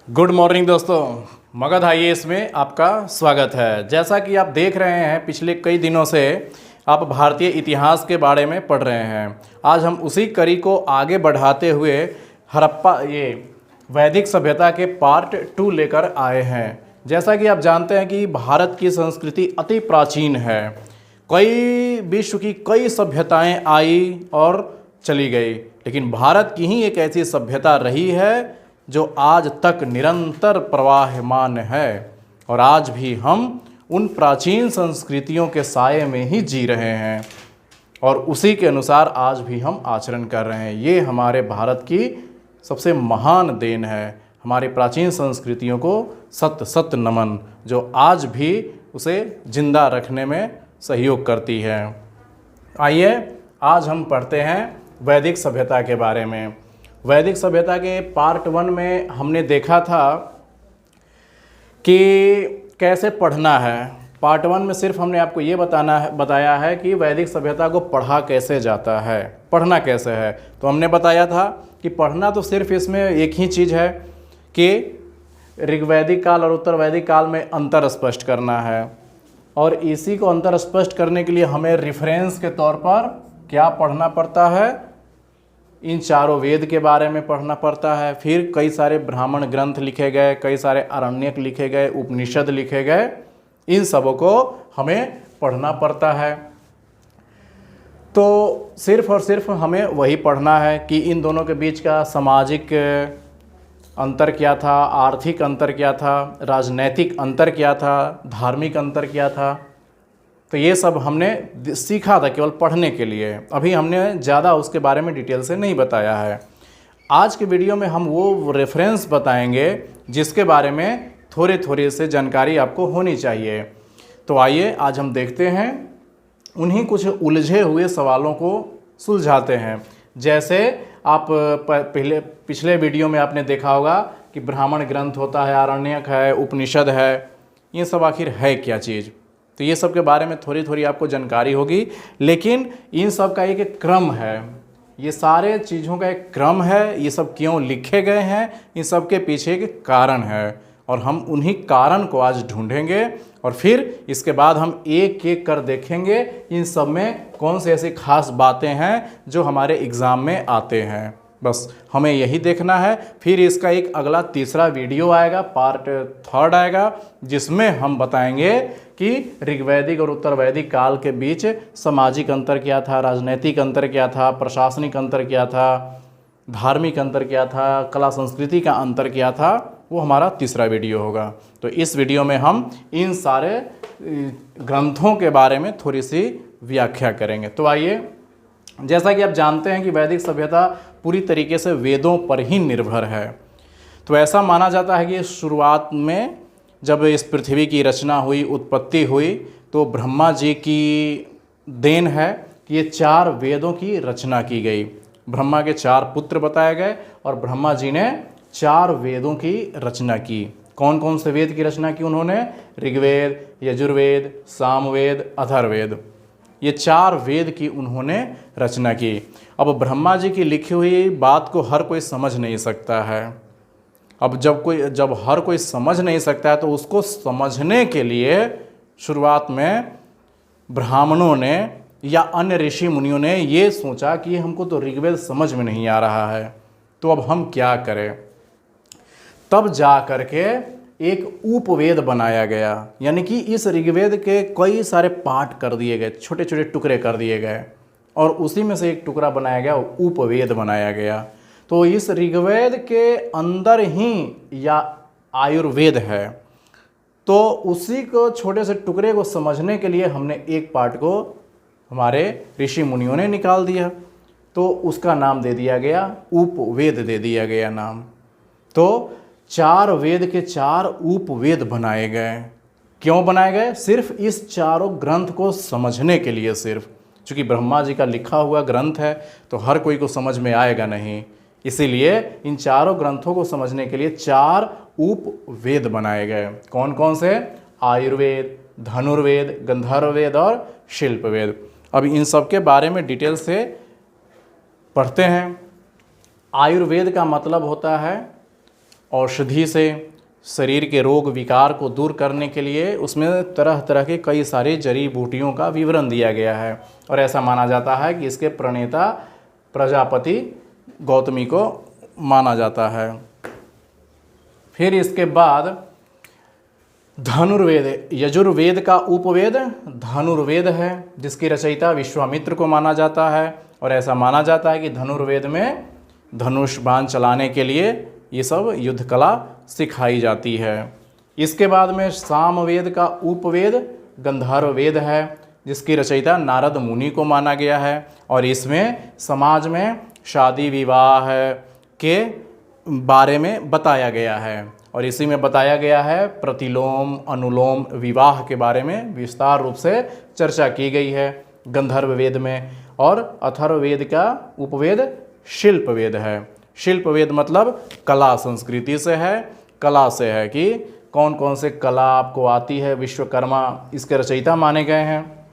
Good morning दोस्तों, Magadh IAS में आपका स्वागत है। जैसा कि आप देख रहे हैं, पिछले कई दिनों से आप भारतीय इतिहास के बारे में पढ़ रहे हैं। आज हम उसी कड़ी को आगे बढ़ाते हुए हड़प्पा वैदिक सभ्यता के पार्ट 2 लेकर आए हैं। जैसा कि आप जानते हैं कि भारत की संस्कृति अति प्राचीन है। विश्व की कई सभ्यताएं आई और चली गई, लेकिन भारत की ही एक ऐसी सभ्यता रही है जो आज तक निरंतर प्रवाहमान है। और आज भी हम उन प्राचीन संस्कृतियों के साये में ही जी रहे हैं और उसी के अनुसार आज भी हम आचरण कर रहे हैं। ये हमारे भारत की सबसे महान देन है। हमारी प्राचीन संस्कृतियों को सत सत नमन, जो आज भी उसे जिंदा रखने में सहयोग करती है। आइए आज हम पढ़ते हैं वैदिक सभ्यता के बारे में। वैदिक सभ्यता के पार्ट 1 में हमने देखा था कि कैसे पढ़ना है। पार्ट 1 में सिर्फ हमने आपको ये बताया है कि वैदिक सभ्यता को पढ़ा कैसे जाता है, पढ़ना कैसे है। तो हमने बताया था कि पढ़ना तो सिर्फ इसमें एक ही चीज़ है कि ऋग्वैदिक काल और उत्तर वैदिक काल में अंतर स्पष्ट करना है। और इसी को अंतर स्पष्ट करने के लिए हमें रेफरेंस के तौर पर क्या पढ़ना पड़ता है? इन चारों वेद के बारे में पढ़ना पड़ता है। फिर कई सारे ब्राह्मण ग्रंथ लिखे गए, कई सारे आरण्यक लिखे गए, उपनिषद लिखे गए, इन सबों को हमें पढ़ना पड़ता है। तो सिर्फ और सिर्फ हमें वही पढ़ना है कि इन दोनों के बीच का सामाजिक अंतर क्या था, आर्थिक अंतर क्या था, राजनैतिक अंतर क्या था, धार्मिक अंतर क्या था। तो ये सब हमने सीखा था केवल पढ़ने के लिए। अभी हमने ज़्यादा उसके बारे में डिटेल से नहीं बताया है। आज के वीडियो में हम वो रेफरेंस बताएंगे जिसके बारे में थोड़ी से जानकारी आपको होनी चाहिए। तो आइए आज हम देखते हैं, उन्हीं कुछ उलझे हुए सवालों को सुलझाते हैं। जैसे आप पिछले वीडियो में आपने देखा होगा कि ब्राह्मण ग्रंथ होता है, आरण्यक है, उपनिषद है, ये सब आखिर है क्या चीज़। तो ये सब के बारे में थोड़ी आपको जानकारी होगी, लेकिन इन सब का एक क्रम है। ये सारे चीज़ों का एक क्रम है। ये सब क्यों लिखे गए हैं, इन सब के पीछे एक कारण है और हम उन्हीं कारण को आज ढूंढेंगे। और फिर इसके बाद हम एक एक कर देखेंगे इन सब में कौन से ऐसी खास बातें हैं जो हमारे एग्ज़ाम में आते हैं। बस हमें यही देखना है। फिर इसका एक अगला तीसरा वीडियो आएगा, पार्ट 3 आएगा, जिसमें हम बताएंगे कि ऋग्वैदिक और उत्तर वैदिक काल के बीच सामाजिक अंतर क्या था, राजनीतिक अंतर क्या था, प्रशासनिक अंतर क्या था, धार्मिक अंतर क्या था, कला संस्कृति का अंतर क्या था। वो हमारा तीसरा वीडियो होगा। तो इस वीडियो में हम इन सारे ग्रंथों के बारे में थोड़ी सी व्याख्या करेंगे। तो आइए, जैसा कि आप जानते हैं कि वैदिक सभ्यता पूरी तरीके से वेदों पर ही निर्भर है। तो ऐसा माना जाता है कि शुरुआत में जब इस पृथ्वी की रचना हुई, उत्पत्ति हुई, तो ब्रह्मा जी की देन है कि ये 4 वेदों की रचना की गई। ब्रह्मा के 4 पुत्र बताए गए और ब्रह्मा जी ने 4 वेदों की रचना की। कौन कौन से वेद की रचना की उन्होंने? ऋग्वेद, यजुर्वेद, सामवेद, अथर्ववेद, ये 4 वेद की उन्होंने रचना की। अब ब्रह्मा जी की लिखी हुई बात को हर कोई समझ नहीं सकता है। अब जब हर कोई समझ नहीं सकता है, तो उसको समझने के लिए शुरुआत में ब्राह्मणों ने या अन्य ऋषि मुनियों ने ये सोचा कि हमको तो ऋग्वेद समझ में नहीं आ रहा है, तो अब हम क्या करें। तब जा करके एक उपवेद बनाया गया, यानी कि इस ऋग्वेद के कई सारे पार्ट कर दिए गए, छोटे छोटे टुकड़े कर दिए गए, और उसी में से एक टुकड़ा बनाया गया, उपवेद बनाया गया। तो इस ऋग्वेद के अंदर ही या आयुर्वेद है। तो उसी को छोटे से टुकड़े को समझने के लिए हमने एक पार्ट को हमारे ऋषि मुनियों ने निकाल दिया, तो उसका नाम दे दिया गया उपवेद, दे दिया गया नाम। तो 4 वेद के 4 उपवेद बनाए गए। क्यों बनाए गए? सिर्फ इस चारों ग्रंथ को समझने के लिए। सिर्फ चूँकि ब्रह्मा जी का लिखा हुआ ग्रंथ है तो हर कोई को समझ में आएगा नहीं, इसीलिए इन चारों ग्रंथों को समझने के लिए 4 उपवेद बनाए गए। कौन कौन से? आयुर्वेद, धनुर्वेद, गंधर्ववेद और शिल्पवेद। अब इन सब के बारे में डिटेल से पढ़ते हैं। आयुर्वेद का मतलब होता है औषधि से शरीर के रोग विकार को दूर करने के लिए उसमें तरह तरह के कई सारे जड़ी बूटियों का विवरण दिया गया है। और ऐसा माना जाता है कि इसके प्रणेता प्रजापति गौतमी को माना जाता है। फिर इसके बाद धनुर्वेद, यजुर्वेद का उपवेद धनुर्वेद है, जिसकी रचयिता विश्वामित्र को माना जाता है। और ऐसा माना जाता है कि धनुर्वेद में धनुष बाण चलाने के लिए ये सब युद्ध कला सिखाई जाती है। इसके बाद में सामवेद का उपवेद गंधर्व वेद है, जिसकी रचयिता नारद मुनि को माना गया है। और इसमें समाज में शादी विवाह के बारे में बताया गया है। और इसी में बताया गया है प्रतिलोम अनुलोम विवाह के बारे में विस्तार रूप से चर्चा की गई है गंधर्व वेद में। और अथर्ववेद का उपवेद शिल्प वेद है। शिल्प वेद मतलब कला संस्कृति से है, कला से है कि कौन कौन से कला आपको आती है, विश्वकर्मा इसके रचयिता माने गए हैं।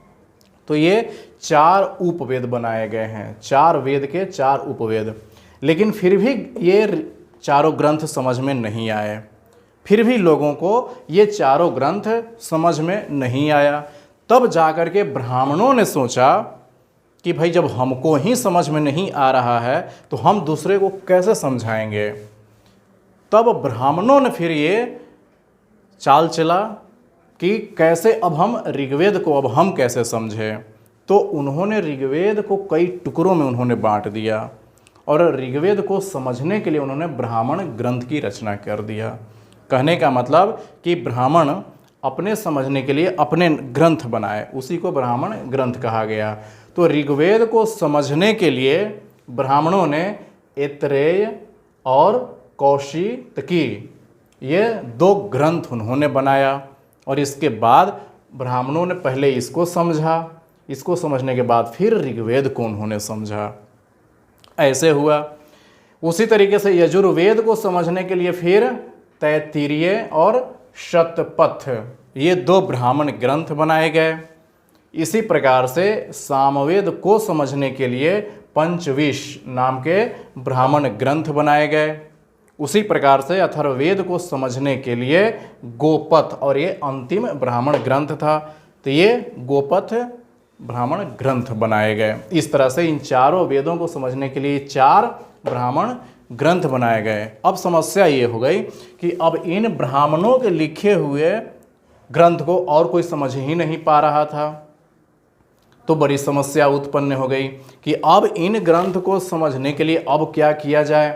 तो ये 4 उपवेद बनाए गए हैं, 4 वेद के 4 उपवेद। लेकिन फिर भी ये चारों ग्रंथ समझ में नहीं आए, फिर भी लोगों को ये चारों ग्रंथ समझ में नहीं आया। तब जाकर के ब्राह्मणों ने सोचा कि भाई जब हमको ही समझ में नहीं आ रहा है तो हम दूसरे को कैसे समझाएंगे। तब ब्राह्मणों ने फिर ये चाल चला कि कैसे अब हम ऋग्वेद को अब हम कैसे समझें। तो उन्होंने ऋग्वेद को कई टुकड़ों में उन्होंने बांट दिया और ऋग्वेद को समझने के लिए उन्होंने ब्राह्मण ग्रंथ की रचना कर दिया। कहने का मतलब कि ब्राह्मण अपने समझने के लिए अपने ग्रंथ बनाए, उसी को ब्राह्मण ग्रंथ कहा गया। तो ऋग्वेद को समझने के लिए ब्राह्मणों ने ऐतरेय और कौशितकी ये 2 ग्रंथ उन्होंने बनाया। और इसके बाद ब्राह्मणों ने पहले इसको समझा, इसको समझने के बाद फिर ऋग्वेद को उन्होंने समझा। ऐसे हुआ। उसी तरीके से यजुर्वेद को समझने के लिए फिर तैत्तिरीय और शतपथ ये 2 ब्राह्मण ग्रंथ बनाए गए। इसी प्रकार से सामवेद को समझने के लिए पंचविश नाम के ब्राह्मण ग्रंथ बनाए गए। उसी प्रकार से अथर्ववेद को समझने के लिए गोपथ और ये अंतिम ब्राह्मण ग्रंथ था, तो ये गोपथ ब्राह्मण ग्रंथ बनाए गए। इस तरह से इन चारों वेदों को समझने के लिए 4 ब्राह्मण ग्रंथ बनाए गए। अब समस्या ये हो गई कि अब इन ब्राह्मणों के लिखे हुए ग्रंथ को और कोई समझ ही नहीं पा रहा था। तो बड़ी समस्या उत्पन्न हो गई कि अब इन ग्रंथ को समझने के लिए अब क्या किया जाए।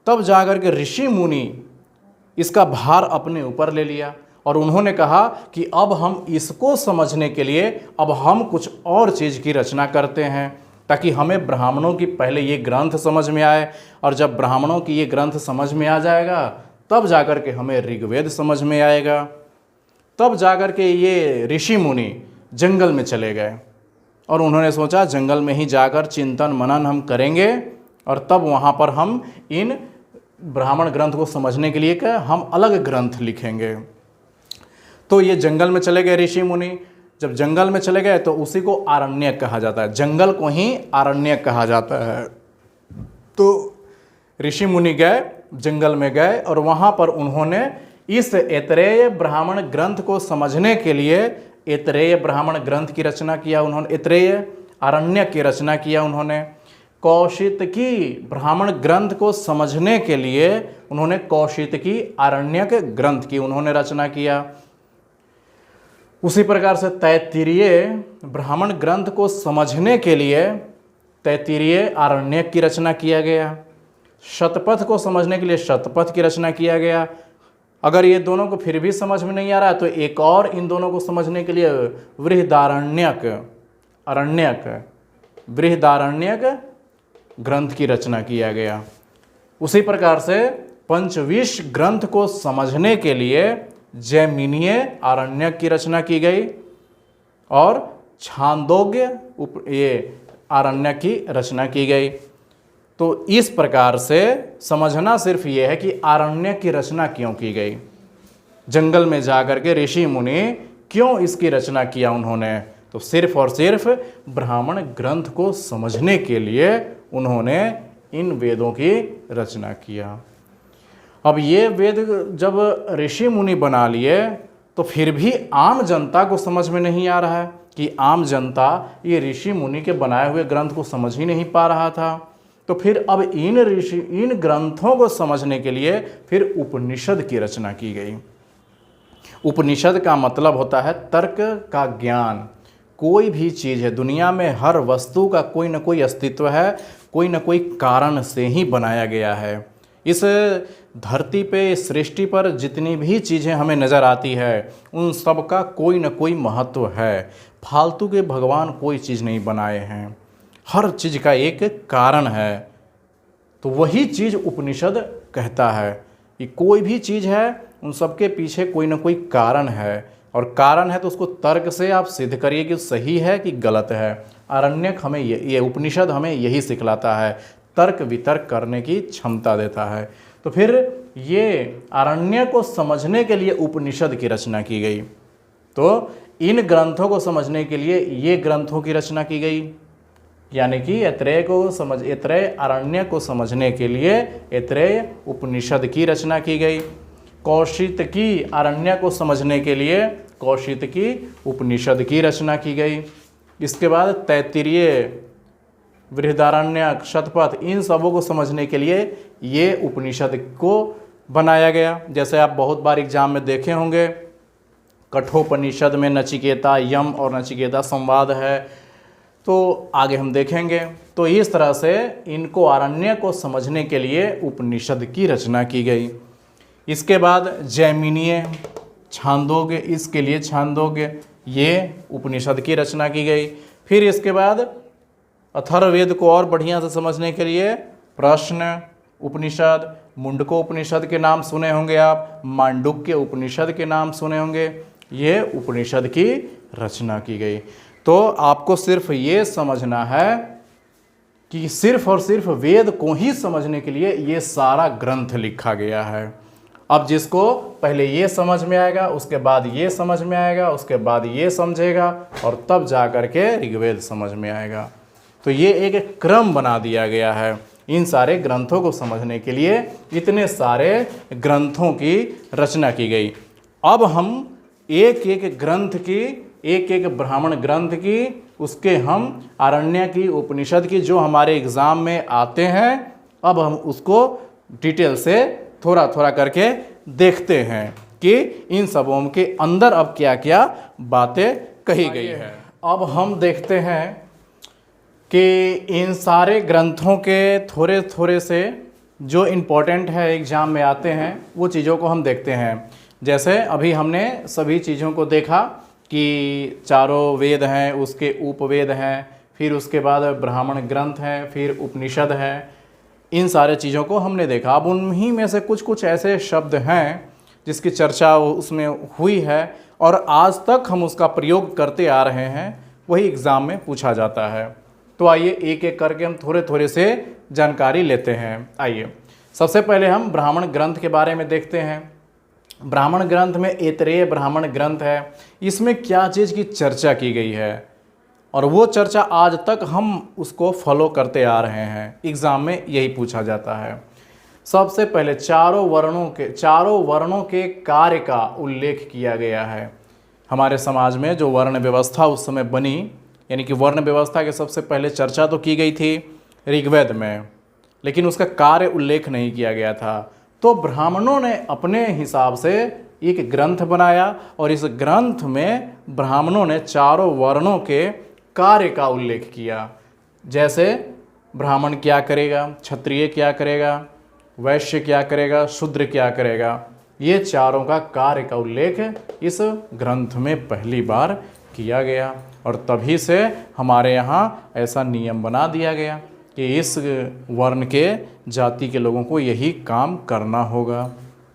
तब जाकर के ऋषि मुनि इसका भार अपने ऊपर ले लिया और उन्होंने कहा कि अब हम इसको समझने के लिए अब हम कुछ और चीज़ की रचना करते हैं, ताकि हमें ब्राह्मणों की पहले ये ग्रंथ समझ में आए। और जब ब्राह्मणों की ये ग्रंथ समझ में आ जाएगा तब जाकर के हमें ऋग्वेद समझ में आएगा। तब जाकर के ये ऋषि मुनि जंगल में चले गए और उन्होंने सोचा जंगल में ही जाकर चिंतन मनन हम करेंगे और तब वहाँ पर हम इन ब्राह्मण ग्रंथ को समझने के लिए हम अलग ग्रंथ लिखेंगे। तो ये जंगल में चले गए ऋषि मुनि। जब जंगल में चले गए तो उसी को आरण्यक कहा जाता है, जंगल को ही आरण्यक कहा जाता है। तो ऋषि मुनि गए, जंगल में गए और वहाँ पर उन्होंने इस ऐतरेय ब्राह्मण ग्रंथ को समझने के लिए ऐतरेय ब्राह्मण ग्रंथ की रचना किया उन्होंने, ऐतरेय आरण्यक की रचना किया उन्होंने। कौशितकी ब्राह्मण ग्रंथ को समझने के लिए उन्होंने कौशितकी आरण्यक ग्रंथ की उन्होंने रचना किया। उसी प्रकार से तैत्तिरीय ब्राह्मण ग्रंथ को समझने के लिए तैत्तिरीय आरण्यक की रचना किया गया। शतपथ को समझने के लिए शतपथ की रचना किया गया। अगर ये दोनों को फिर भी समझ में नहीं आ रहा है तो एक और इन दोनों को समझने के लिए बृहदारण्यक ग्रंथ की रचना किया गया। उसी प्रकार से पंचविश ग्रंथ को समझने के लिए जैमिनीय आरण्यक की रचना की गई और छांदोग्य ये आरण्यक की रचना की गई। तो इस प्रकार से समझना सिर्फ ये है कि आरण्यक की रचना क्यों की गई, जंगल में जाकर के ऋषि मुनि क्यों इसकी रचना किया उन्होंने, तो सिर्फ और सिर्फ ब्राह्मण ग्रंथ को समझने के लिए उन्होंने इन वेदों की रचना किया। अब ये वेद जब ऋषि मुनि बना लिए तो फिर भी आम जनता को समझ में नहीं आ रहा है कि आम जनता ये ऋषि मुनि के बनाए हुए ग्रंथ को समझ ही नहीं पा रहा था। तो फिर अब इन ग्रंथों को समझने के लिए फिर उपनिषद की रचना की गई। उपनिषद का मतलब होता है तर्क का ज्ञान। कोई भी चीज़ है दुनिया में, हर वस्तु का कोई न कोई अस्तित्व है, कोई न कोई कारण से ही बनाया गया है। इस धरती पे, सृष्टि पर जितनी भी चीज़ें हमें नज़र आती है उन सब का कोई न कोई महत्व है। फालतू के भगवान कोई चीज़ नहीं बनाए हैं, हर चीज़ का एक कारण है। तो वही चीज़ उपनिषद कहता है कि कोई भी चीज़ है उन सबके पीछे कोई न कोई कारण है, और कारण है तो उसको तर्क से आप सिद्ध करिए कि सही है कि गलत है। आरण्यक हमें ये उपनिषद हमें यही सिखलाता है, तर्क वितर्क करने की क्षमता देता है। तो फिर ये आरण्य को समझने के लिए उपनिषद की रचना की गई। तो इन ग्रंथों को समझने के लिए ये ग्रंथों की रचना की गई, यानी कि ऐत्रेय आरण्य को समझने के लिए ऐत्रेय उपनिषद की रचना की गई। कौशितकी आरण्य को समझने के लिए कौशितकी उपनिषद की रचना की गई। इसके बाद तैत्तिरीय, बृहदारण्यक, शतपथ, इन सबों को समझने के लिए ये उपनिषद को बनाया गया। जैसे आप बहुत बार एग्जाम में देखे होंगे, कठोपनिषद में नचिकेता, यम और नचिकेता संवाद है, तो आगे हम देखेंगे। तो इस तरह से इनको, आरण्य को समझने के लिए उपनिषद की रचना की गई। इसके बाद जैमिनीय, छांदोग्य, इसके लिए छांदोग्य, ये उपनिषद की रचना की गई। फिर इसके बाद अथर्ववेद को और बढ़िया से समझने के लिए प्रश्न उपनिषद, मुंडको उपनिषद के नाम सुने होंगे आप, मांडुक्य उपनिषद के नाम सुने होंगे, ये उपनिषद की रचना की गई। तो आपको सिर्फ ये समझना है कि सिर्फ और सिर्फ वेद को ही समझने के लिए ये सारा ग्रंथ लिखा गया है। अब जिसको पहले ये समझ में आएगा, उसके बाद ये समझ में आएगा, उसके बाद ये समझेगा, और तब जा कर के ऋग्वेद समझ में आएगा। तो ये एक क्रम बना दिया गया है इन सारे ग्रंथों को समझने के लिए, इतने सारे ग्रंथों की रचना की गई। अब हम एक एक ग्रंथ की, एक एक ब्राह्मण ग्रंथ की, उसके हम आरण्य की, उपनिषद की, जो हमारे एग्ज़ाम में आते हैं, अब हम उसको डिटेल से थोड़ा थोड़ा करके देखते हैं कि इन सबों के अंदर अब क्या क्या बातें कही गई है। अब हम देखते हैं कि इन सारे ग्रंथों के थोड़े थोड़े से जो इम्पोर्टेंट है एग्ज़ाम में आते हैं वो चीज़ों को हम देखते हैं। जैसे अभी हमने सभी चीज़ों को देखा कि चारों वेद हैं, उसके उपवेद हैं, फिर उसके बाद ब्राह्मण ग्रंथ हैं, फिर उपनिषद है, इन सारे चीज़ों को हमने देखा। अब उन्हीं में से कुछ कुछ ऐसे शब्द हैं जिसकी चर्चा उसमें हुई है और आज तक हम उसका प्रयोग करते आ रहे हैं, वही एग्ज़ाम में पूछा जाता है। तो आइए एक एक करके हम थोड़े थोड़े से जानकारी लेते हैं। आइए सबसे पहले हम ब्राह्मण ग्रंथ के बारे में देखते हैं। ब्राह्मण ग्रंथ में ऐत्रेय ब्राह्मण ग्रंथ है, इसमें क्या चीज़ की चर्चा की गई है और वो चर्चा आज तक हम उसको फॉलो करते आ रहे हैं। एग्ज़ाम में यही पूछा जाता है। सबसे पहले चारों वर्णों के कार्य का उल्लेख किया गया है। हमारे समाज में जो वर्ण व्यवस्था उस समय बनी, यानी कि वर्ण व्यवस्था के सबसे पहले चर्चा तो की गई थी ऋग्वेद में, लेकिन उसका कार्य उल्लेख नहीं किया गया था। तो ब्राह्मणों ने अपने हिसाब से एक ग्रंथ बनाया और इस ग्रंथ में ब्राह्मणों ने चारों वर्णों के कार्य का उल्लेख किया। जैसे ब्राह्मण क्या करेगा, क्षत्रिय क्या करेगा, वैश्य क्या करेगा, शूद्र क्या करेगा, ये चारों का कार्य का उल्लेख इस ग्रंथ में पहली बार किया गया। और तभी से हमारे यहाँ ऐसा नियम बना दिया गया कि इस वर्ण के जाति के लोगों को यही काम करना होगा।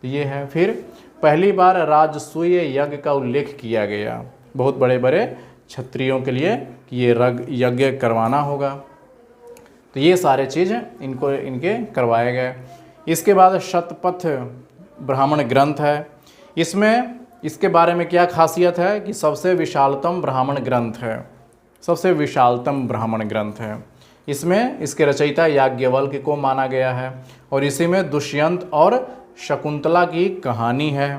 ये है। फिर पहली बार राजसूय यज्ञ का उल्लेख किया गया, बहुत बड़े बड़े क्षत्रियों के लिए कि ये यज्ञ करवाना होगा। तो ये सारे चीज़ इनके करवाए गए। इसके बाद शतपथ ब्राह्मण ग्रंथ है। इसके बारे में क्या खासियत है कि सबसे विशालतम ब्राह्मण ग्रंथ है, सबसे विशालतम ब्राह्मण ग्रंथ है। इसमें इसके रचयिता याज्ञवल्क्य को माना गया है और इसी में दुष्यंत और शकुंतला की कहानी है।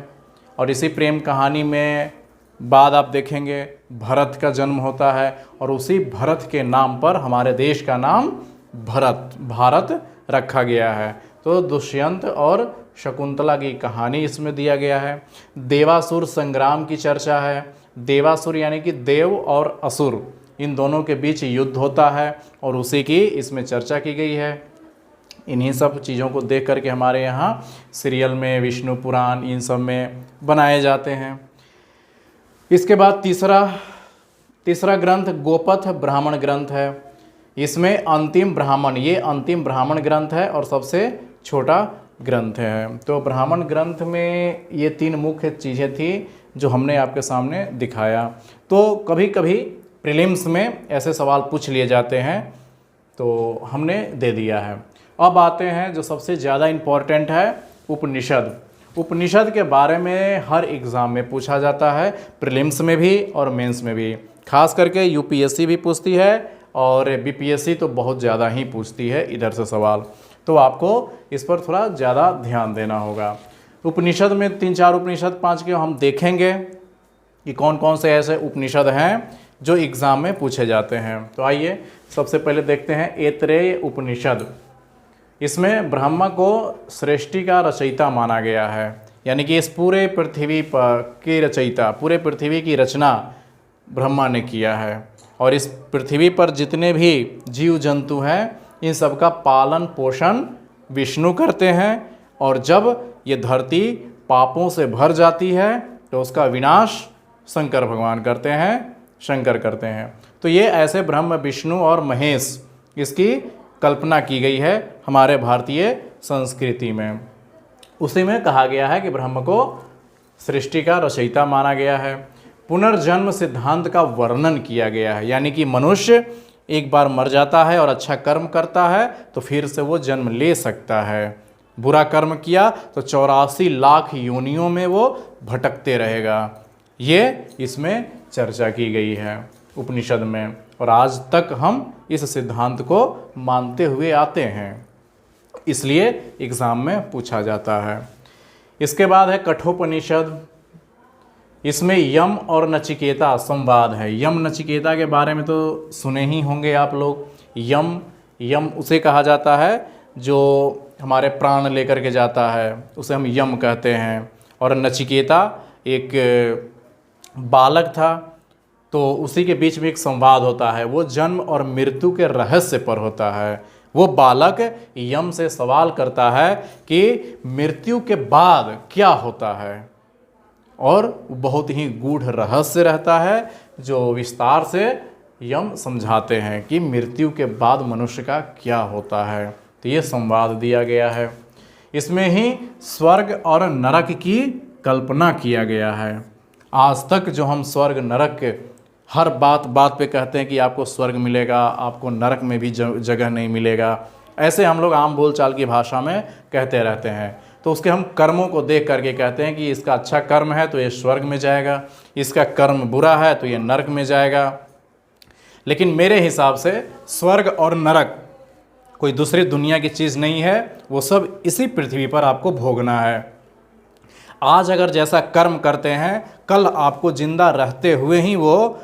और इसी प्रेम कहानी में बाद आप देखेंगे भरत का जन्म होता है और उसी भरत के नाम पर हमारे देश का नाम भारत रखा गया है। तो दुष्यंत और शकुंतला की कहानी इसमें दिया गया है। देवासुर संग्राम की चर्चा है। देवासुर यानी कि देव और असुर, इन दोनों के बीच युद्ध होता है और उसी की इसमें चर्चा की गई है। इन्हीं सब चीज़ों को देख करके हमारे यहाँ सीरियल में विष्णु पुराण इन सब में बनाए जाते हैं। इसके बाद तीसरा ग्रंथ गोपथ ब्राह्मण ग्रंथ है। इसमें अंतिम ब्राह्मण, ये अंतिम ब्राह्मण ग्रंथ है और सबसे छोटा ग्रंथ है। तो ब्राह्मण ग्रंथ में ये 3 मुख्य चीज़ें थी जो हमने आपके सामने दिखाया। तो कभी कभी प्रीलिम्स में ऐसे सवाल पूछ लिए जाते हैं तो हमने दे दिया है। अब आते हैं जो सबसे ज़्यादा इम्पोर्टेंट है, उपनिषद। उपनिषद के बारे में हर एग्ज़ाम में पूछा जाता है, प्रीलिम्स में भी और मेंस में भी। खास करके यूपीएससी भी पूछती है और बीपीएससी तो बहुत ज़्यादा ही पूछती है इधर से सवाल। तो आपको इस पर थोड़ा ज़्यादा ध्यान देना होगा। उपनिषद में 3-4 उपनिषद 5 के हम देखेंगे कि कौन कौन से ऐसे उपनिषद हैं जो एग्ज़ाम में पूछे जाते हैं। तो आइए सबसे पहले देखते हैं ऐतरेय उपनिषद। इसमें ब्रह्मा को सृष्टि का रचयिता माना गया है, यानी कि इस पूरे पृथ्वी पर की रचयिता, पूरे पृथ्वी की रचना ब्रह्मा ने किया है। और इस पृथ्वी पर जितने भी जीव जंतु हैं इन सब का पालन पोषण विष्णु करते हैं। और जब ये धरती पापों से भर जाती है तो उसका विनाश शंकर भगवान करते हैं, शंकर करते हैं। तो ये ऐसे ब्रह्म विष्णु और महेश, इसकी कल्पना की गई है हमारे भारतीय संस्कृति में। उसी में कहा गया है कि ब्रह्म को सृष्टि का रचयिता माना गया है। पुनर्जन्म सिद्धांत का वर्णन किया गया है, यानी कि मनुष्य एक बार मर जाता है और अच्छा कर्म करता है तो फिर से वो जन्म ले सकता है। बुरा कर्म किया तो 84 लाख योनियों में वो भटकते रहेगा। ये इसमें चर्चा की गई है उपनिषद में और आज तक हम इस सिद्धांत को मानते हुए आते हैं, इसलिए एग्ज़ाम में पूछा जाता है। इसके बाद है कठोपनिषद। इसमें यम और नचिकेता संवाद है। यम नचिकेता के बारे में तो सुने ही होंगे आप लोग। यम उसे कहा जाता है जो हमारे प्राण लेकर के जाता है, उसे हम यम कहते हैं। और नचिकेता एक बालक था, तो उसी के बीच में एक संवाद होता है, वो जन्म और मृत्यु के रहस्य पर होता है। वो बालक यम से सवाल करता है कि मृत्यु के बाद क्या होता है, और बहुत ही गूढ़ रहस्य रहता है जो विस्तार से यम समझाते हैं कि मृत्यु के बाद मनुष्य का क्या होता है। तो ये संवाद दिया गया है। इसमें ही स्वर्ग और नरक की कल्पना किया गया है। आज तक जो हम स्वर्ग नरक हर बात पे कहते हैं कि आपको स्वर्ग मिलेगा, आपको नरक में भी जगह नहीं मिलेगा, ऐसे हम लोग आम बोलचाल की भाषा में कहते रहते हैं। तो उसके हम कर्मों को देख करके कहते हैं कि इसका अच्छा कर्म है तो ये स्वर्ग में जाएगा, इसका कर्म बुरा है तो ये नरक में जाएगा। लेकिन मेरे हिसाब से स्वर्ग और नरक कोई दूसरी दुनिया की चीज़ नहीं है, वो सब इसी पृथ्वी पर आपको भोगना है। आज अगर जैसा कर्म करते हैं, कल आपको जिंदा रहते हुए ही वो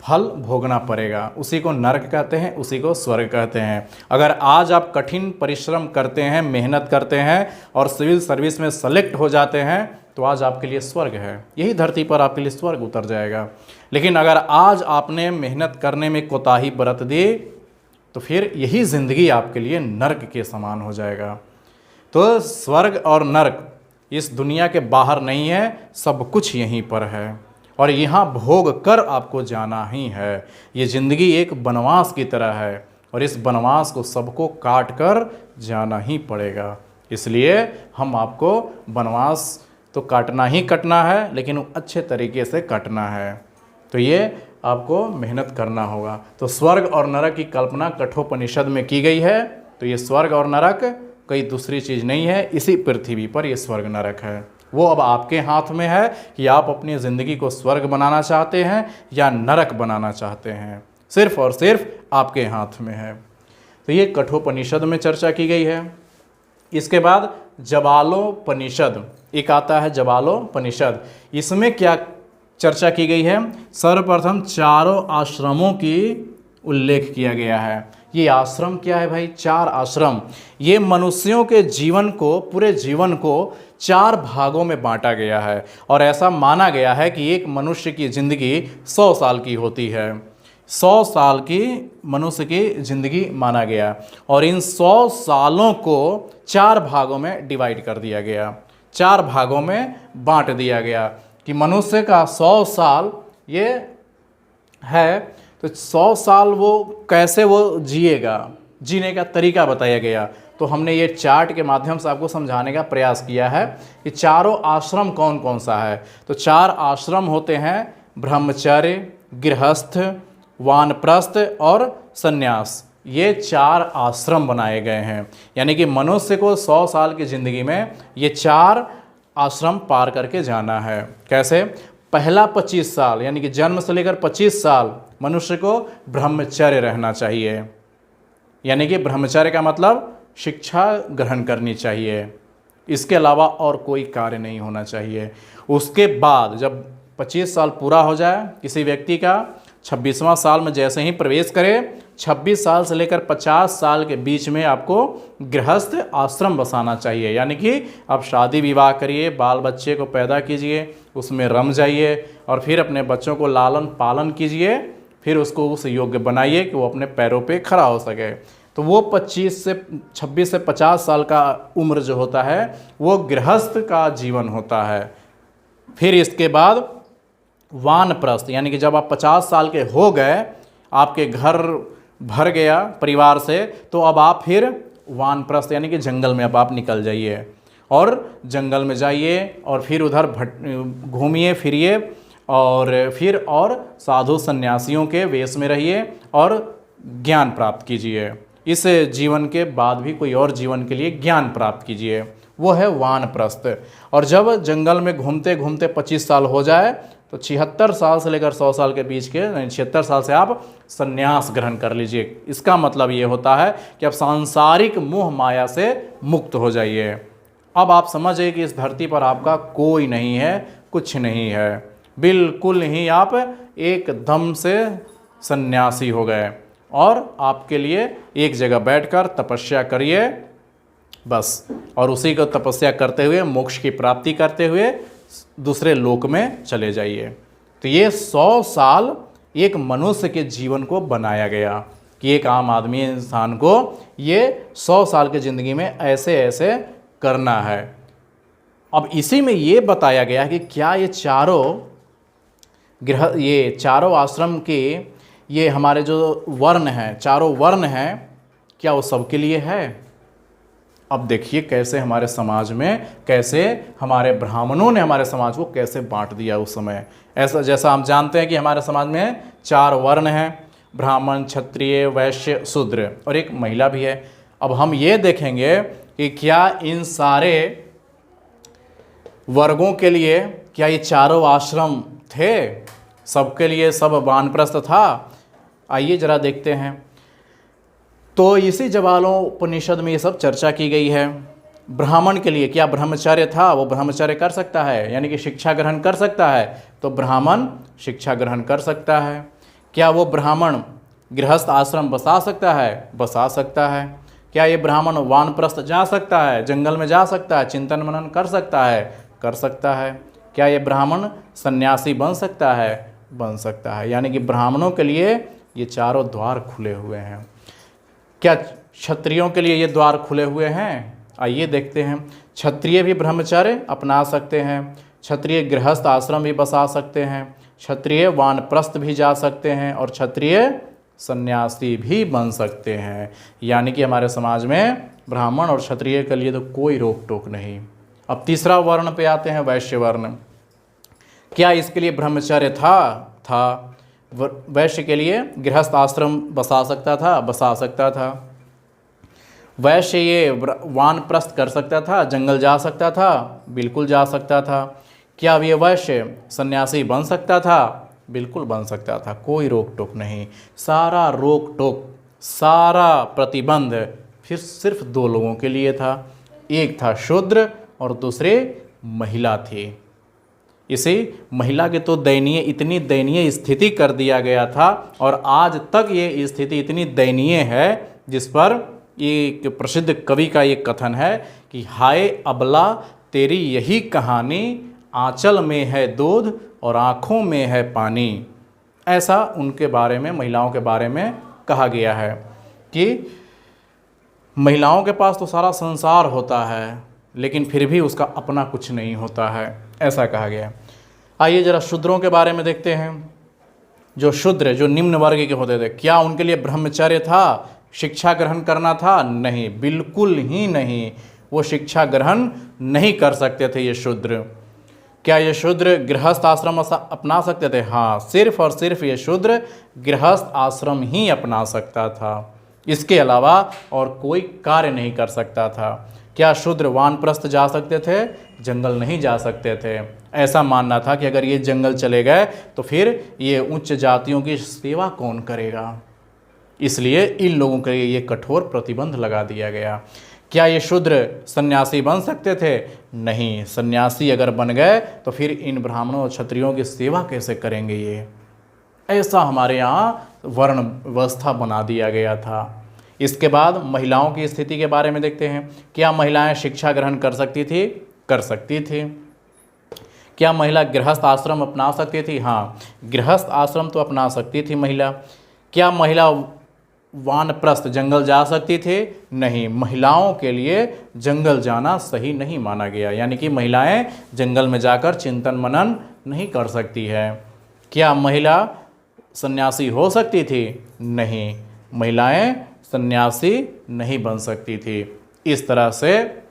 फल भोगना पड़ेगा। उसी को नरक कहते हैं, उसी को स्वर्ग कहते हैं। अगर आज आप कठिन परिश्रम करते हैं, मेहनत करते हैं और सिविल सर्विस में सेलेक्ट हो जाते हैं तो आज आपके लिए स्वर्ग है, यही धरती पर आपके लिए स्वर्ग उतर जाएगा। लेकिन अगर आज आपने मेहनत करने में कोताही बरत दी तो फिर यही ज़िंदगी आपके लिए नरक के समान हो जाएगा। तो स्वर्ग और नरक इस दुनिया के बाहर नहीं है, सब कुछ यहीं पर है और यहाँ भोग कर आपको जाना ही है। ये ज़िंदगी एक वनवास की तरह है और इस वनवास को सबको काट कर जाना ही पड़ेगा। इसलिए हम आपको वनवास तो काटना ही कटना है, लेकिन अच्छे तरीके से काटना है। तो ये आपको मेहनत करना होगा। तो स्वर्ग और नरक की कल्पना कठोपनिषद में की गई है। तो ये स्वर्ग और नरक कोई दूसरी चीज़ नहीं है, इसी पृथ्वी पर ये स्वर्ग नरक है। वो अब आपके हाथ में है कि आप अपनी ज़िंदगी को स्वर्ग बनाना चाहते हैं या नरक बनाना चाहते हैं, सिर्फ और सिर्फ आपके हाथ में है। तो ये कठोपनिषद में चर्चा की गई है। इसके बाद जबालोपनिषद, एक आता है जबालोपनिषद। इसमें क्या चर्चा की गई है? सर्वप्रथम चारों आश्रमों की उल्लेख किया गया है। ये आश्रम क्या है भाई? 4 आश्रम। ये मनुष्यों के जीवन को, पूरे जीवन को 4 भागों में बांटा गया है और ऐसा माना गया है कि एक मनुष्य की ज़िंदगी 100 साल की होती है। 100 साल की मनुष्य की ज़िंदगी माना गया और इन 100 सालों को 4 भागों में डिवाइड कर दिया गया, 4 भागों में बांट दिया गया कि मनुष्य का 100 साल ये है, तो 100 साल वो कैसे वो जिएगा, जीने का तरीका बताया गया। तो हमने ये चार्ट के माध्यम से आपको समझाने का प्रयास किया है कि चारों आश्रम कौन कौन सा है। तो 4 आश्रम होते हैं, ब्रह्मचर्य, गृहस्थ, वानप्रस्थ और सन्यास। ये 4 आश्रम बनाए गए हैं, यानी कि मनुष्य को 100 साल की ज़िंदगी में ये 4 आश्रम पार करके जाना है। कैसे? पहला 25 साल यानी कि जन्म से लेकर 25 साल मनुष्य को ब्रह्मचर्य रहना चाहिए, यानी कि ब्रह्मचर्य का मतलब शिक्षा ग्रहण करनी चाहिए, इसके अलावा और कोई कार्य नहीं होना चाहिए। उसके बाद जब 25 साल पूरा हो जाए किसी व्यक्ति का, 26वां साल में जैसे ही प्रवेश करे, 26 साल से लेकर 50 साल के बीच में आपको गृहस्थ आश्रम बसाना चाहिए, यानी कि आप शादी विवाह करिए, बाल बच्चे को पैदा कीजिए, उसमें रम जाइए और फिर अपने बच्चों को लालन पालन कीजिए, फिर उसको उस योग्य बनाइए कि वो अपने पैरों पे खड़ा हो सके। तो वो 26 से 50 साल का उम्र जो होता है वो गृहस्थ का जीवन होता है। फिर इसके बाद वानप्रस्थ, यानी कि जब आप 50 साल के हो गए, आपके घर भर गया परिवार से, तो अब आप फिर वानप्रस्थ यानी कि जंगल में अब आप निकल जाइए और जंगल में जाइए और फिर उधर घूमिए फिरिए और फिर और साधु सन्यासियों के वेश में रहिए और ज्ञान प्राप्त कीजिए। इस जीवन के बाद भी कोई और जीवन के लिए ज्ञान प्राप्त कीजिए, वो है वानप्रस्थ। और जब जंगल में घूमते घूमते 25 साल हो जाए तो 76 साल से लेकर 100 साल के बीच के 76 साल से आप संन्यास ग्रहण कर लीजिए। इसका मतलब ये होता है कि आप सांसारिक मोह माया से मुक्त हो जाइए। अब आप समझिए कि इस धरती पर आपका कोई नहीं है, कुछ नहीं है, बिल्कुल ही आप एकदम से सन्यासी हो गए और आपके लिए एक जगह बैठकर तपस्या करिए बस, और उसी को तपस्या करते हुए मोक्ष की प्राप्ति करते हुए दूसरे लोक में चले जाइए। तो ये 100 साल एक मनुष्य के जीवन को बनाया गया कि एक आम आदमी इंसान को ये 100 साल की ज़िंदगी में ऐसे ऐसे करना है। अब इसी में ये बताया गया कि क्या ये चारों आश्रम के ये हमारे जो वर्ण हैं, चारों वर्ण हैं, क्या वो सबके लिए है? अब देखिए कैसे हमारे समाज में, कैसे हमारे ब्राह्मणों ने हमारे समाज को कैसे बांट दिया उस समय। ऐसा जैसा हम जानते हैं कि हमारे समाज में 4 वर्ण हैं, ब्राह्मण, क्षत्रिय, वैश्य, शूद्र और एक महिला भी है। अब हम ये देखेंगे कि क्या इन सारे वर्गों के लिए क्या ये चारों आश्रम थे? सबके लिए सब वानप्रस्थ था? आइए जरा देखते हैं। तो इसी जबालोपनिषद में ये सब चर्चा की गई है। ब्राह्मण के लिए क्या ब्रह्मचर्य था? वो ब्रह्मचर्य कर सकता है, यानी कि शिक्षा ग्रहण कर सकता है, तो ब्राह्मण शिक्षा ग्रहण कर सकता है। क्या वो ब्राह्मण गृहस्थ आश्रम बसा सकता है? बसा सकता है। क्या ये ब्राह्मण वानप्रस्थ जा सकता है, जंगल में जा सकता है, चिंतन मनन कर सकता है? कर सकता है। क्या ये ब्राह्मण सन्यासी बन सकता है? बन सकता है। यानी कि ब्राह्मणों के लिए ये चारों द्वार खुले हुए हैं। क्या क्षत्रियों के लिए ये द्वार खुले हुए हैं? आइए देखते हैं। क्षत्रिय भी ब्रह्मचर्य अपना सकते हैं, क्षत्रिय गृहस्थ आश्रम भी बसा सकते हैं, क्षत्रिय वानप्रस्थ भी जा सकते हैं और क्षत्रिय सन्यासी भी बन सकते हैं। यानी कि हमारे समाज में ब्राह्मण और क्षत्रिय के लिए तो कोई रोक टोक नहीं। अब तीसरा वर्ण पे आते हैं, वैश्य वर्ण। क्या इसके लिए ब्रह्मचर्य था? वैश्य के लिए गृहस्थ आश्रम बसा सकता था? बसा सकता था। वैश्य ये वानप्रस्थ कर सकता था, जंगल जा सकता था? बिल्कुल जा सकता था। क्या ये वैश्य सन्यासी बन सकता था? बिल्कुल बन सकता था, कोई रोक टोक नहीं। सारा रोक टोक, सारा प्रतिबंध फिर सिर्फ 2 लोगों के लिए था। एक था शूद्र और दूसरे महिला थी। इसे महिला के तो इतनी दयनीय स्थिति कर दिया गया था और आज तक ये स्थिति इतनी दयनीय है जिस पर एक प्रसिद्ध कवि का ये कथन है कि हाय अबला तेरी यही कहानी, आंचल में है दूध और आँखों में है पानी। ऐसा उनके बारे में, महिलाओं के बारे में कहा गया है कि महिलाओं के पास तो सारा संसार होता है लेकिन फिर भी उसका अपना कुछ नहीं होता है, ऐसा कहा गया है। आइए जरा शूद्रों के बारे में देखते हैं। जो शूद्र, जो निम्न वर्ग के होते थे, क्या उनके लिए ब्रह्मचर्य था, शिक्षा ग्रहण करना था? नहीं, बिल्कुल ही नहीं। वो शिक्षा ग्रहण नहीं कर सकते थे ये शूद्र। क्या ये शूद्र गृहस्थ आश्रम अपना सकते थे? हाँ, सिर्फ और सिर्फ ये शूद्र गृहस्थ आश्रम ही अपना सकता था, इसके अलावा और कोई कार्य नहीं कर सकता था। क्या शूद्र वानप्रस्थ जा सकते थे? जंगल नहीं जा सकते थे। ऐसा मानना था कि अगर ये जंगल चले गए तो फिर ये उच्च जातियों की सेवा कौन करेगा, इसलिए इन लोगों के लिए ये कठोर प्रतिबंध लगा दिया गया। क्या ये शूद्र सन्यासी बन सकते थे? नहीं, सन्यासी अगर बन गए तो फिर इन ब्राह्मणों और क्षत्रियों की सेवा कैसे करेंगे ये? ऐसा हमारे यहाँ वर्ण व्यवस्था बना दिया गया था। इसके बाद महिलाओं की स्थिति के बारे में देखते हैं। क्या महिलाएं शिक्षा ग्रहण कर सकती थी? कर सकती थी। क्या महिला गृहस्थ आश्रम अपना सकती थी? हाँ, गृहस्थ आश्रम तो अपना सकती थी महिला। क्या महिला वानप्रस्थ जंगल जा सकती थी? नहीं, महिलाओं के लिए जंगल जाना सही नहीं माना गया, यानी कि महिलाएं जंगल में जाकर चिंतन मनन नहीं कर सकती है। क्या महिला सन्यासी हो सकती थी? नहीं, महिलाएं सन्यासी नहीं बन सकती थी। इस तरह से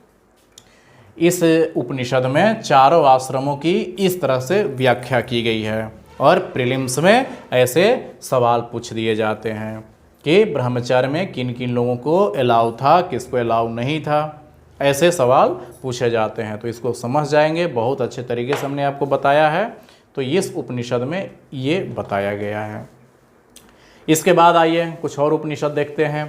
इस उपनिषद में चारों आश्रमों की इस तरह से व्याख्या की गई है और प्रीलिम्स में ऐसे सवाल पूछ दिए जाते हैं कि ब्रह्मचर्य में किन किन लोगों को अलाउ था, किसको अलाउ नहीं था, ऐसे सवाल पूछे जाते हैं। तो इसको समझ जाएंगे, बहुत अच्छे तरीके से हमने आपको बताया है। तो इस उपनिषद में ये बताया गया है। इसके बाद आइए कुछ और उपनिषद देखते हैं।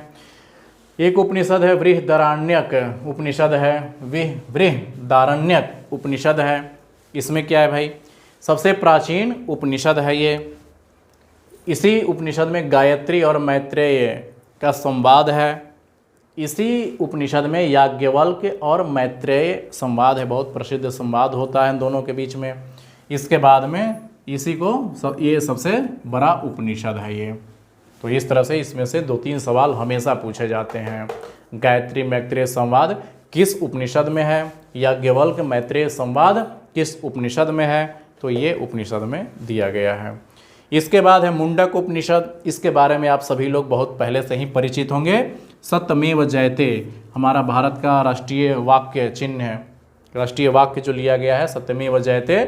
एक उपनिषद है बृहदारण्यक उपनिषद है, बृहदारण्यक उपनिषद है। इसमें क्या है भाई? सबसे प्राचीन उपनिषद है ये। इसी उपनिषद में गायत्री और मैत्रेय का संवाद है। इसी उपनिषद में याज्ञवल्क्य और मैत्रेय संवाद है, बहुत प्रसिद्ध संवाद होता है इन दोनों के बीच में। इसके बाद में इसी को ये सबसे बड़ा उपनिषद है ये। तो इस तरह से इसमें से 2-3 सवाल हमेशा पूछे जाते हैं। गायत्री मैत्रेय संवाद किस उपनिषद में है? याज्ञवल्क्य मैत्रेय संवाद किस उपनिषद में है? तो ये उपनिषद में दिया गया है। इसके बाद है मुंडक उपनिषद। इसके बारे में आप सभी लोग बहुत पहले से ही परिचित होंगे। सत्यमेव जयते हमारा भारत का राष्ट्रीय वाक्य चिन्ह है। राष्ट्रीय वाक्य जो लिया गया है सत्यमेव जयते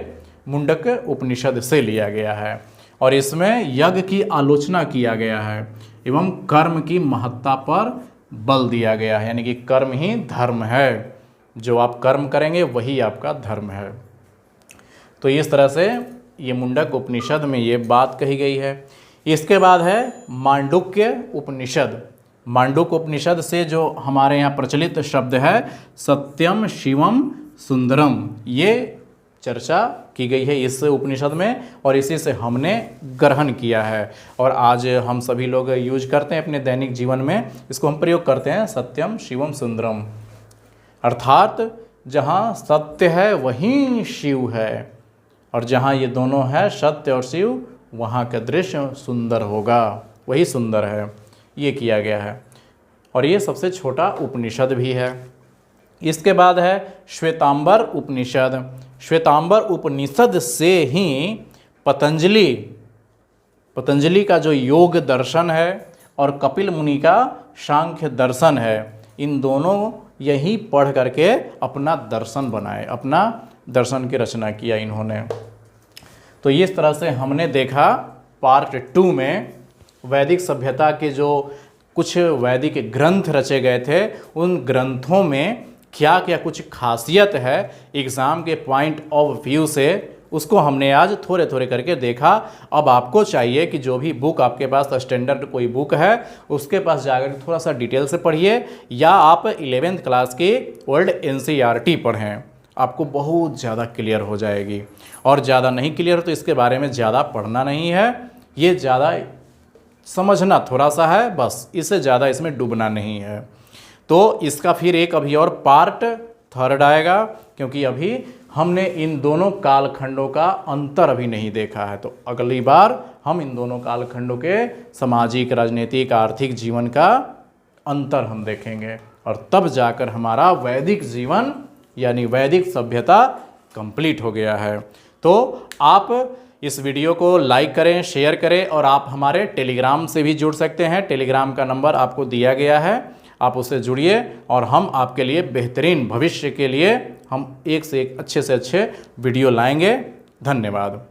मुंडक उपनिषद से लिया गया है और इसमें यज्ञ की आलोचना किया गया है एवं कर्म की महत्ता पर बल दिया गया है, यानी कि कर्म ही धर्म है, जो आप कर्म करेंगे वही आपका धर्म है। तो इस तरह से ये मुंडक उपनिषद में ये बात कही गई है। इसके बाद है मांडुक्य उपनिषद। मांडुक उपनिषद से जो हमारे यहाँ प्रचलित शब्द है सत्यम शिवम सुंदरम, ये चर्चा की गई है इस उपनिषद में और इसी से हमने ग्रहण किया है और आज हम सभी लोग यूज करते हैं अपने दैनिक जीवन में। इसको हम प्रयोग करते हैं, सत्यम शिवम सुंदरम, अर्थात जहाँ सत्य है वहीं शिव है और जहाँ ये दोनों है सत्य और शिव, वहाँ का दृश्य सुंदर होगा, वही सुंदर है, ये किया गया है। और ये सबसे छोटा उपनिषद भी है। इसके बाद है श्वेतांबर उपनिषद। श्वेतांबर उपनिषद से ही पतंजलि का जो योग दर्शन है और कपिल मुनि का सांख्य दर्शन है, इन दोनों यही पढ़ करके अपना दर्शन बनाए, अपना दर्शन की रचना किया इन्होंने। तो इस तरह से हमने देखा पार्ट 2 में वैदिक सभ्यता के जो कुछ वैदिक ग्रंथ रचे गए थे, उन ग्रंथों में क्या क्या कुछ खासियत है, एग्ज़ाम के पॉइंट ऑफ व्यू से उसको हमने आज थोड़े थोड़े करके देखा। अब आपको चाहिए कि जो भी बुक आपके पास स्टैंडर्ड कोई बुक है उसके पास जाकर थोड़ा सा डिटेल से पढ़िए, या आप 11th क्लास की ओल्ड NCERT पढ़ें, आपको बहुत ज़्यादा क्लियर हो जाएगी। और ज़्यादा नहीं क्लियर तो इसके बारे में ज़्यादा पढ़ना नहीं है, ये ज़्यादा समझना थोड़ा सा है बस, इससे ज़्यादा इसमें डूबना नहीं है। तो इसका फिर एक अभी और पार्ट 3 आएगा, क्योंकि अभी हमने इन दोनों कालखंडों का अंतर अभी नहीं देखा है। तो अगली बार हम इन दोनों कालखंडों के सामाजिक, राजनीतिक, आर्थिक जीवन का अंतर हम देखेंगे, और तब जाकर हमारा वैदिक जीवन यानी वैदिक सभ्यता कंप्लीट हो गया है। तो आप इस वीडियो को लाइक करें, शेयर करें, और आप हमारे टेलीग्राम से भी जुड़ सकते हैं। टेलीग्राम का नंबर आपको दिया गया है, आप उससे जुड़िए, और हम आपके लिए बेहतरीन भविष्य के लिए हम एक से एक अच्छे वीडियो लाएंगे। धन्यवाद।